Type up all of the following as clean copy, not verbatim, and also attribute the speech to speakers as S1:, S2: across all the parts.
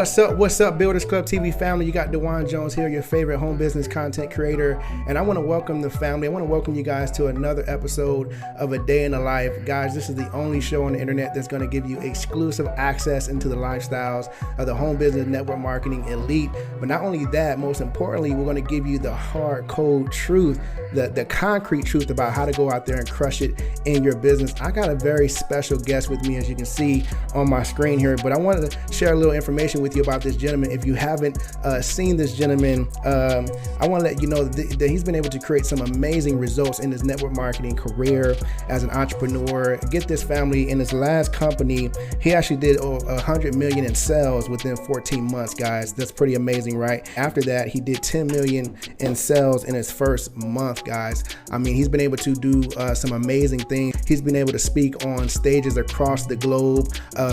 S1: What's up, Builders Club TV family? You got Dajuan Jones here, your favorite home business content creator, and I want to welcome the family. I want to welcome you guys to another episode of A Day in the Life. Guys, this is the only show on the internet that's going to give you exclusive access into the lifestyles of the home business network marketing elite. But not only that, most importantly, we're going to give you the hard code truth, the concrete truth about how to go out there and crush it in your business. I got a very special guest with me, as you can see on my screen here, but I wanted to share a little information with you about this gentleman. If you haven't seen this gentleman, I want to let you know that he's been able to create some amazing results in his network marketing career as an entrepreneur. Get this, family, in his last company, he actually did 100 million in sales within 14 months, guys. That's pretty amazing, right? After that, he did 10 million in sales in his first month, guys. I mean, he's been able to do some amazing things. He's been able to speak on stages across the globe,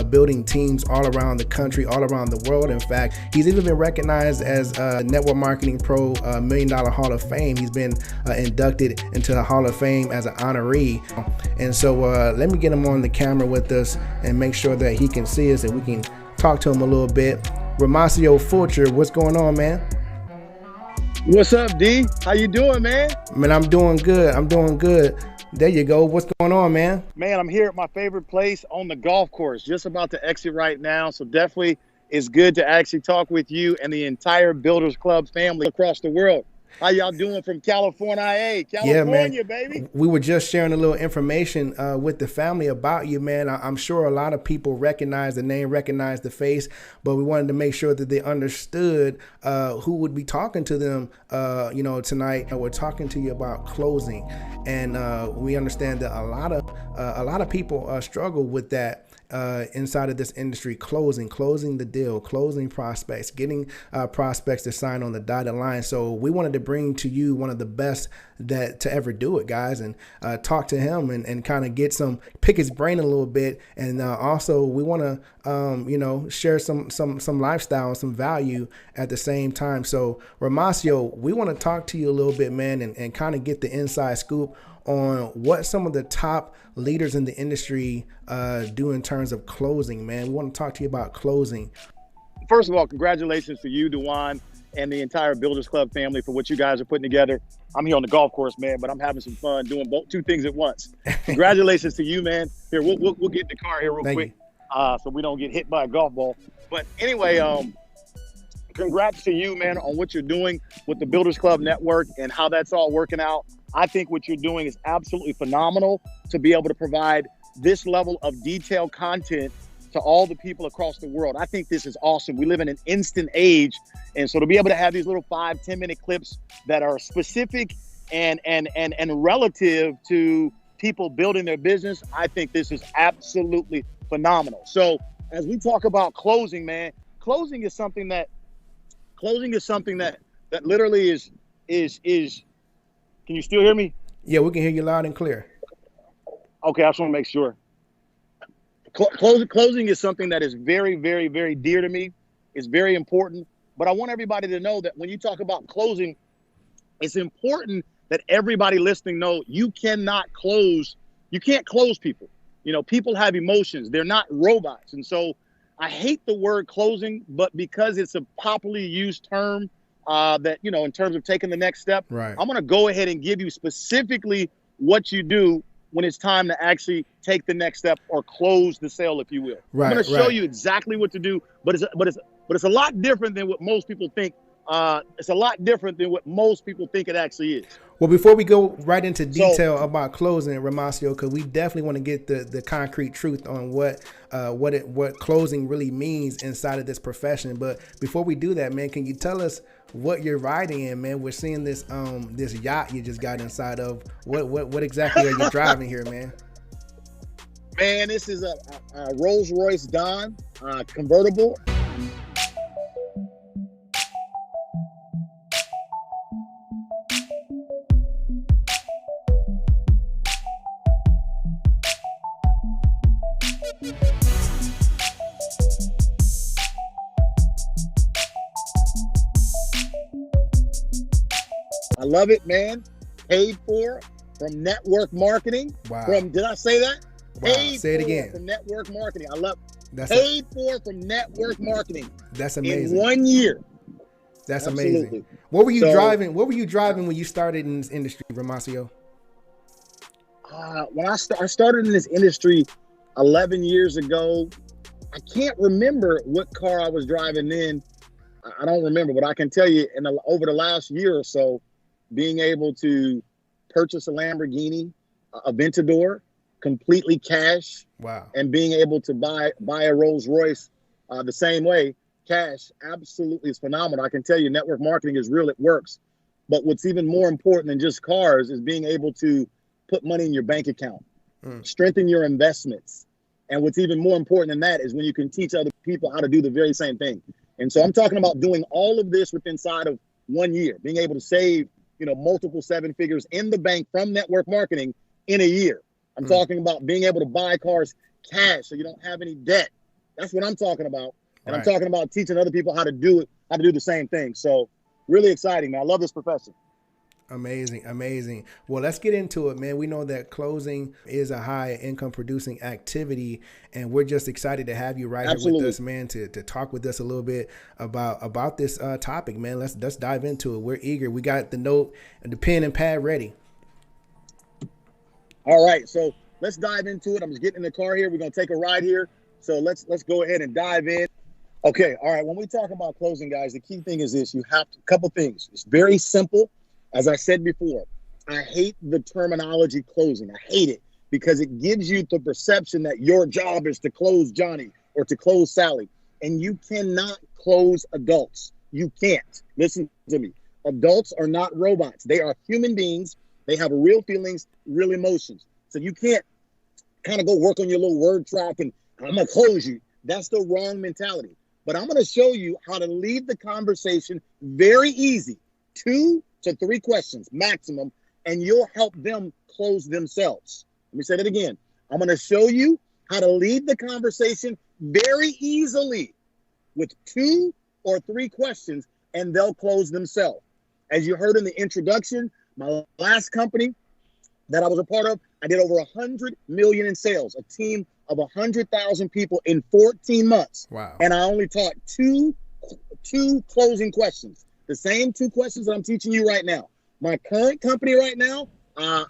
S1: building teams all around the country, all around the world. In fact, he's even been recognized as a Network Marketing Pro $1 Million Hall of Fame. He's been inducted into the Hall of Fame as an honoree. And so let me get him on the camera with us and make sure that he can see us and we can talk to him a little bit. Romacio Fulcher, what's going on, man?
S2: What's up, D? How you doing, man?
S1: Man, I'm doing good. There you go. What's going on, man?
S2: Man, I'm here at my favorite place on the golf course, just about to exit right now. So definitely it's good to actually talk with you and the entire Builders Club family across the world. How y'all doing from California,
S1: California,
S2: baby?
S1: We were just sharing a little information with the family about you, man. I'm sure a lot of people recognize the name, recognize the face, but we wanted to make sure that they understood who would be talking to them, tonight. We're talking to you about closing, and we understand that a lot of people struggle with that. Inside of this industry, closing the deal, closing prospects, getting prospects to sign on the dotted line. So we wanted to bring to you one of the best that to ever do it, guys, and talk to him and kind of pick his brain a little bit. And also we want to, share some lifestyle and some value at the same time. So Romacio, we want to talk to you a little bit, man, and kind of get the inside scoop on what some of the top leaders in the industry do in terms of closing, man. We want to talk to you about closing.
S2: First of all, congratulations to you, Dajuan, and the entire Builders Club family for what you guys are putting together. I'm here on the golf course, man, but I'm having some fun doing two things at once. Congratulations to you, man. Here, we'll get in the car here real quick so we don't get hit by a golf ball. But anyway, congrats to you, man, on what you're doing with the Builders Club Network and how that's all working out. I think what you're doing is absolutely phenomenal to be able to provide this level of detailed content to all the people across the world. I think this is awesome. We live in an instant age. And so to be able to have these little 5-10 minute clips that are specific and relative to people building their business, I think this is absolutely phenomenal. So as we talk about closing, man, closing is something that literally is can you still hear me?
S1: Yeah, we can hear you loud and clear.
S2: Okay, I just want to make sure. Closing is something that is very, very, very dear to me. It's very important. But I want everybody to know that when you talk about closing, it's important that everybody listening know you can't close people. You know, people have emotions. They're not robots. And so I hate the word closing, but because it's a popularly used term, that, in terms of taking the next step, right, I'm going to go ahead and give you specifically what you do when it's time to actually take the next step or close the sale, if you will. Right, I'm going to show you exactly what to do, but it's a lot different than what most people think. It's a lot different than what most people think it actually is.
S1: Well, before we go right into detail about closing, Romacio, because we definitely want to get the concrete truth on what closing really means inside of this profession. But before we do that, man, can you tell us what you're riding in, man? We're seeing this this yacht you just got inside of. What exactly are you driving here, man?
S2: Man, this is a Rolls-Royce Dawn convertible. I love it, man. Paid for from network marketing.
S1: Wow.
S2: Did I say that?
S1: Wow. Say it again.
S2: From network marketing. I love Paid for from network marketing.
S1: That's amazing.
S2: In 1 year.
S1: That's
S2: Absolutely.
S1: amazing. What were you driving? What were you driving when you started in this industry, Romacio?
S2: When I started in this industry 11 years ago, I can't remember what car I was driving then. I don't remember, but I can tell you over the last year or so, being able to purchase a Lamborghini, a Aventador, completely cash.
S1: Wow.
S2: And being able to buy a Rolls Royce the same way, cash, absolutely is phenomenal. I can tell you network marketing is real, it works. But what's even more important than just cars is being able to put money in your bank account, strengthen your investments. And what's even more important than that is when you can teach other people how to do the very same thing. And so I'm talking about doing all of this within inside of 1 year, being able to save, multiple seven figures in the bank from network marketing in a year. I'm talking about being able to buy cars cash so you don't have any debt. That's what I'm talking about. And I'm talking about teaching other people how to do it, how to do the same thing. So really exciting, man. I love this profession.
S1: Amazing. Amazing. Well, let's get into it, man. We know that closing is a high income producing activity, and we're just excited to have you right here with us, man, to talk with us a little bit about this topic, man. Let's dive into it. We're eager. We got the note and the pen and pad ready.
S2: All right. So let's dive into it. I'm just getting in the car here. We're going to take a ride here. So let's go ahead and dive in. Okay. All right. When we talk about closing, guys, the key thing is this. You have a couple things. It's very simple. As I said before, I hate the terminology closing. I hate it because it gives you the perception that your job is to close Johnny or to close Sally. And you cannot close adults. You can't. Listen to me. Adults are not robots. They are human beings. They have real feelings, real emotions. So you can't kind of go work on your little word track and I'm going to close you. That's the wrong mentality. But I'm going to show you how to lead the conversation very easy. 2 to 3 questions maximum, and you'll help them close themselves. Let me say that again. I'm going to show you how to lead the conversation very easily with 2 or 3 questions, and they'll close themselves. As you heard in the introduction, my last company that I was a part of, I did over 100 million in sales, a team of 100,000 people in 14 months. Wow. And I only taught two closing questions. The same 2 questions that I'm teaching you right now. My current company right now, I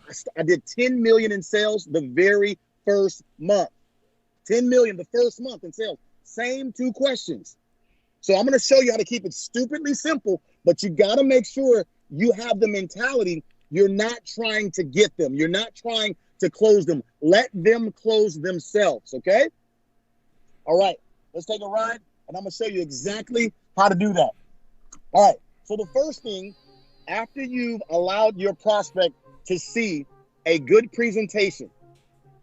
S2: did 10 million in sales the very first month. 10 million the first month in sales. Same 2 questions. So I'm going to show you how to keep it stupidly simple, but you got to make sure you have the mentality. You're not trying to get them. You're not trying to close them. Let them close themselves, okay? All right, let's take a ride, and I'm going to show you exactly how to do that. All right. So the first thing, after you've allowed your prospect to see a good presentation,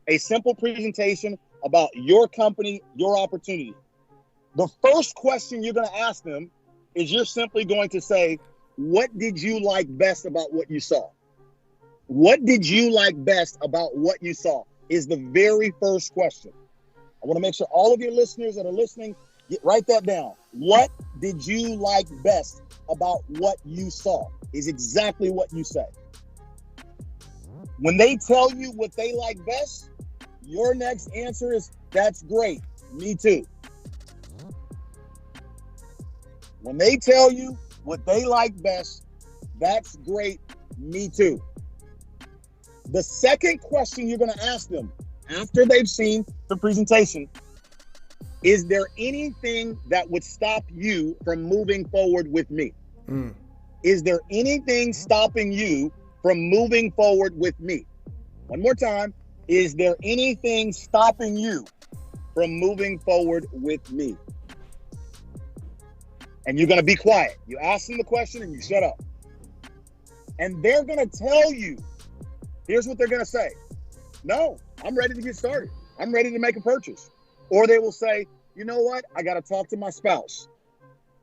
S2: a simple presentation about your company, your opportunity, the first question you're going to ask them is you're simply going to say, what did you like best about what you saw? What did you like best about what you saw is the very first question. I want to make sure all of your listeners that are listening, write that down. What did you like best about what you saw is exactly what you say. When they tell you what they like best, your next answer is, that's great. Me too. When they tell you what they like best, that's great. Me too. The second question you're going to ask them after they've seen the presentation, is there anything that would stop you from moving forward with me? Is there anything stopping you from moving forward with me? One more time. Is there anything stopping you from moving forward with me? And you're going to be quiet. You ask them the question and you shut up. And they're going to tell you, here's what they're going to say. No, I'm ready to get started. I'm ready to make a purchase. Or they will say, you know what? I got to talk to my spouse.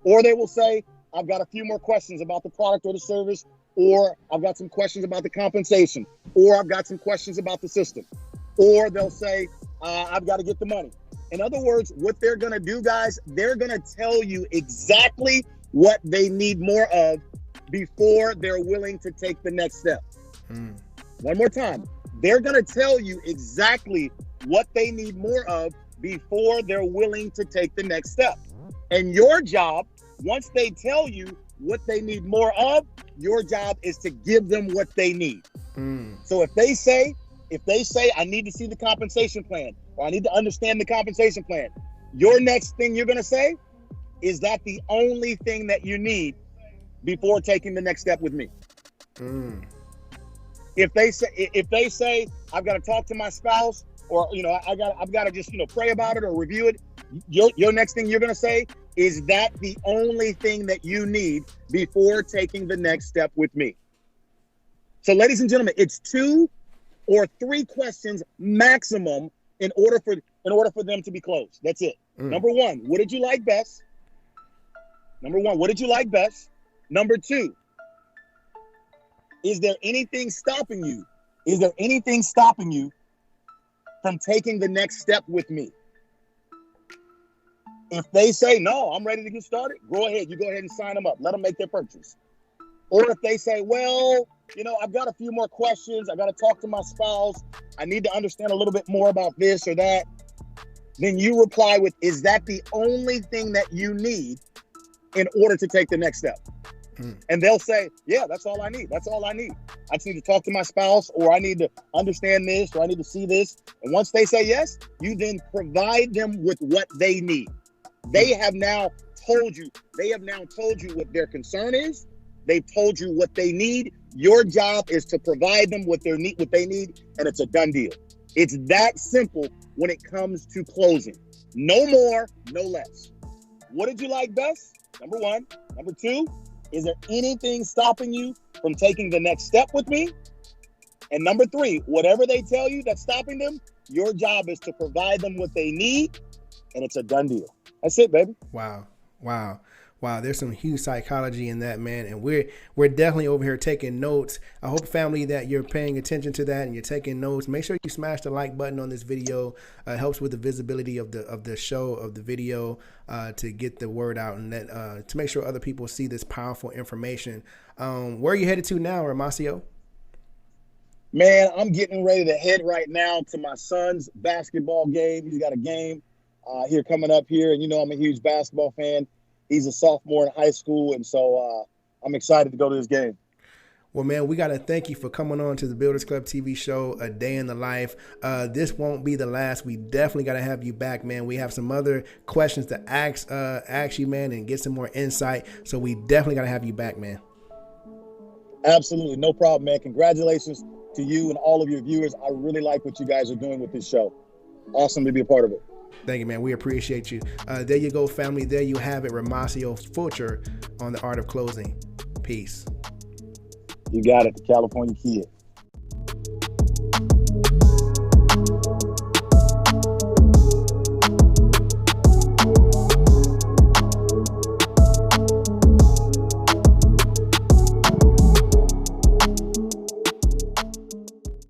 S2: Or they will say, I've got a few more questions about the product or the service, or I've got some questions about the compensation, or I've got some questions about the system. Or they'll say, I've got to get the money. In other words, what they're going to do, guys, they're going to tell you exactly what they need more of before they're willing to take the next step. One more time. They're going to tell you exactly what they need more of before they're willing to take the next step. And your job, once they tell you what they need more of, your job is to give them what they need. So if they say, I need to see the compensation plan, or I need to understand the compensation plan, your next thing you're going to say, is that the only thing that you need before taking the next step with me? If they say, I've got to talk to my spouse, or, I've got to just, pray about it or review it, your next thing you're going to say, is that the only thing that you need before taking the next step with me? So, ladies and gentlemen, it's 2 or 3 questions maximum in order for them to be closed. That's it. Number 1, what did you like best? Number 2, is there anything stopping you? Is there anything stopping you from taking the next step with me? If they say, no, I'm ready to get started, go ahead. You go ahead and sign them up. Let them make their purchase. Or if they say, well, I've got a few more questions. I got to talk to my spouse. I need to understand a little bit more about this or that. Then you reply with, is that the only thing that you need in order to take the next step? And they'll say, yeah, that's all I need. That's all I need. I just need to talk to my spouse, or I need to understand this, or I need to see this. And once they say yes, you then provide them with what they need. They have now told you what their concern is. They've told you what they need. Your job is to provide them what they need, and it's a done deal. It's that simple when it comes to closing. No more, no less. What did you like best? Number 1. Number 2, is there anything stopping you from taking the next step with me? And number 3, whatever they tell you that's stopping them, your job is to provide them what they need, and it's a done deal. That's it, baby.
S1: Wow. There's some huge psychology in that, man. And we're definitely over here taking notes. I hope, family, that you're paying attention to that and you're taking notes. Make sure you smash the like button on this video. It helps with the visibility of the show, of the video, to get the word out, and that to make sure other people see this powerful information. Where are you headed to now, Romacio?
S2: Man, I'm getting ready to head right now to my son's basketball game. He's got a game here coming up here, and I'm a huge basketball fan. He's a sophomore in high school, and so I'm excited to go to this game.
S1: Well, man, we got to thank you for coming on to the Builders Club TV show, A Day in the Life. This won't be the last. We definitely got to have you back, man. We have some other questions to ask you, man, and get some more insight. So we definitely got to have you back, man.
S2: Absolutely. No problem, man. Congratulations to you and all of your viewers. I really like what you guys are doing with this show. Awesome to be a part of it.
S1: Thank you, man. We appreciate you. There you go, family. There you have it. Romacio Fulcher on the art of closing. Peace.
S2: You got it. The California Kid.